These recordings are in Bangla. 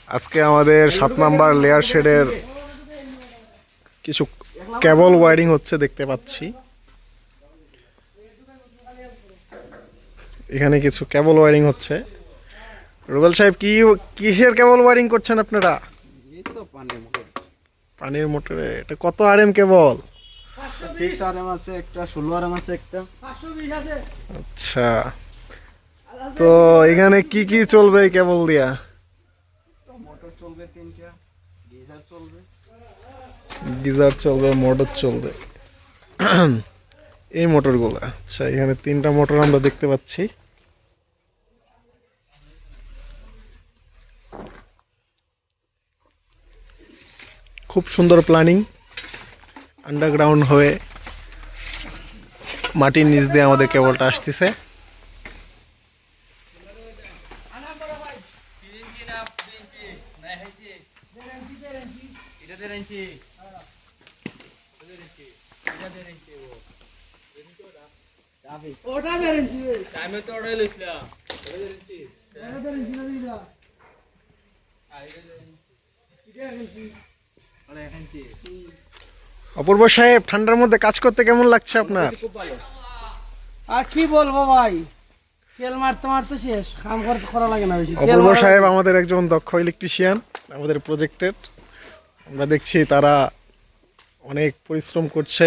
আজকে আমাদের 7 নাম্বার লেয়ার শেডের কিছু কেবল ওয়্যারিং হচ্ছে দেখতে পাচ্ছি। এখানে কিছু কেবল ওয়্যারিং হচ্ছে। রুবেল সাহেব কিসের কেবল ওয়্যারিং করছেন আপনারা? পানির মোটরে। এটা কত আরএম কেবল? 6 আরএম আছে একটা, 16 আরএম আছে একটা। আচ্ছা, তো এখানে কি চলবে এই কেবল দিয়া? মোটর চলবে 3টা, গিজার চলবে, মোটর চলবে। এই মোটরগুলো। আচ্ছা, এখানে 3টা মোটর আমরা দেখতে পাচ্ছি। খুব সুন্দর প্ল্যানিং। আন্ডারগ্রাউন্ড হয়ে মাটির নিচ দিয়ে আমাদের কেবলটা আসতেছে। অপূর্ব সাহেব, ঠান্ডার মধ্যে কাজ করতে কেমন লাগছে আপনার? আর কি বলবো ভাই, তেল মারতে মারতে শেষ, কাম করতে করা লাগে না বেশি। অপূর্ব সাহেব আমাদের একজন দক্ষ ইলেকট্রিশিয়ান আমাদের প্রজেক্টের। আমরা দেখছি তারা অনেক পরিশ্রম করছে,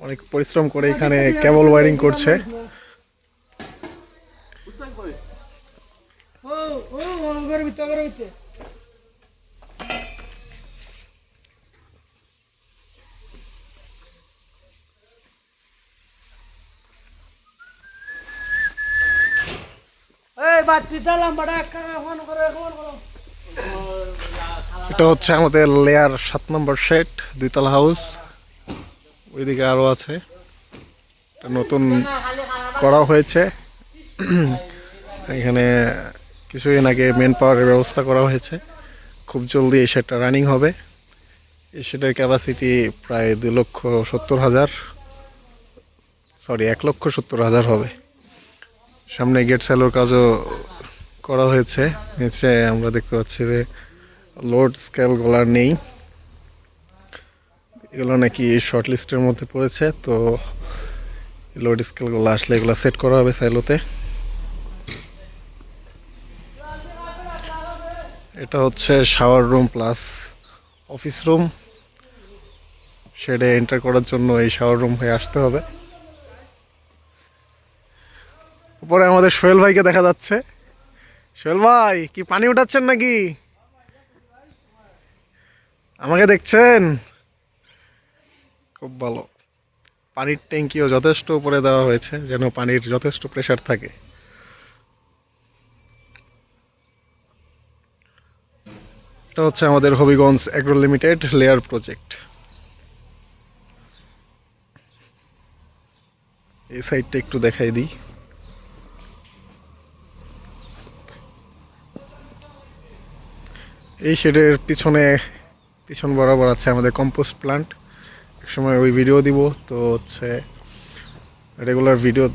অনেক পরিশ্রম করে এখানে কেবল ওয়্যারিং করছে। এটা হচ্ছে আমাদের লেয়ার 7 নম্বর শেড, 2তলা হাউস। ওইদিকে আরো আছে, নতুন করা হয়েছে। এখানে কিছুদিন আগে মেন পাওয়ারের ব্যবস্থা করা হয়েছে। খুব জলদি এই শেডটা রানিং হবে। এই শেডের ক্যাপাসিটি প্রায় 1,70,000 হবে। সামনে গেট সেলোর কাজও করা হয়েছে। নিচে আমরা দেখতে পাচ্ছি যে লোড স্কেলগুলো নেই, এগুলো নাকি শর্ট লিস্টের মধ্যে পড়েছে। তো লোড স্কেলগুলো আসলে এগুলো সেট করা হবে সাইলোতে। এটা হচ্ছে shower room plus office room. শেডে এন্টার করার জন্য এই শাওয়ার রুম হয়ে আসতে হবে। উপরে আমাদের সোহেল ভাইকে দেখা যাচ্ছে। সোহেল ভাই, কি পানি উঠাচ্ছেন নাকি? আমাকে দেখছেন? খুব ভালো। পানির ট্যাঙ্কিও যথেষ্ট উপরে দেওয়া হয়েছে যেন পানির যথেষ্ট প্রেসার থাকে। এটা হচ্ছে আমাদের Habiganj agro limited layer project. এই সাইডটা একটু দেখাই দিই। এই শেডের পিছন বরাবর আছে আমাদের কম্পোস্ট প্লান্ট। একসময় ওই ভিডিও দিব। তো হচ্ছে রেগুলার ভিডিও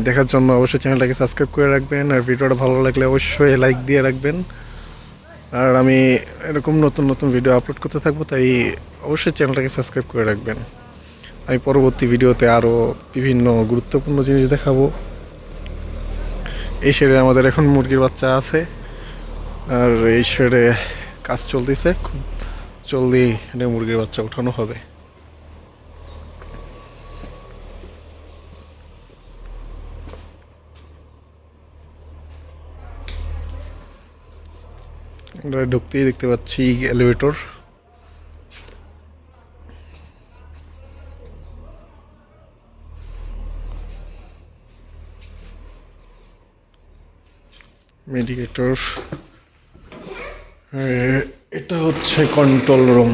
দেখার জন্য অবশ্যই চ্যানেলটাকে সাবস্ক্রাইব করে রাখবেন, আর ভিডিওটা ভালো লাগলে অবশ্যই লাইক দিয়ে রাখবেন। আর আমি এরকম নতুন নতুন ভিডিও আপলোড করতে থাকবো, তাই অবশ্যই চ্যানেলটাকে সাবস্ক্রাইব করে রাখবেন। আমি পরবর্তী ভিডিওতে আরও বিভিন্ন গুরুত্বপূর্ণ জিনিস দেখাবো। এই শেডে আমাদের এখন মুরগির বাচ্চা আছে, আর এই শেডে কাজ চলতেছে। খুব জলদি মুরগির বাচ্চা উঠানো হবে। আমরা ঢুকতেই দেখতে পাচ্ছি এলিভেটর। মেডিকেটর। এটা হচ্ছে কন্ট্রোল রুম।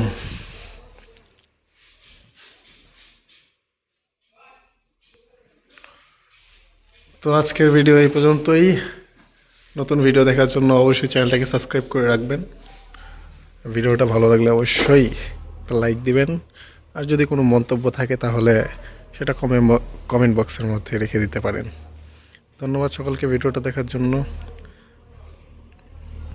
তো আজকের ভিডিও এই পর্যন্তই। নতুন ভিডিও দেখার জন্য অবশ্যই চ্যানেলটাকে সাবস্ক্রাইব করে রাখবেন। ভিডিওটা ভালো লাগলে অবশ্যই লাইক দিবেন, আর যদি কোনো মন্তব্য থাকে তাহলে সেটা কমেন্ট বক্সের মধ্যে রেখে দিতে পারেন। ধন্যবাদ সকলকে ভিডিওটা দেখার জন্য।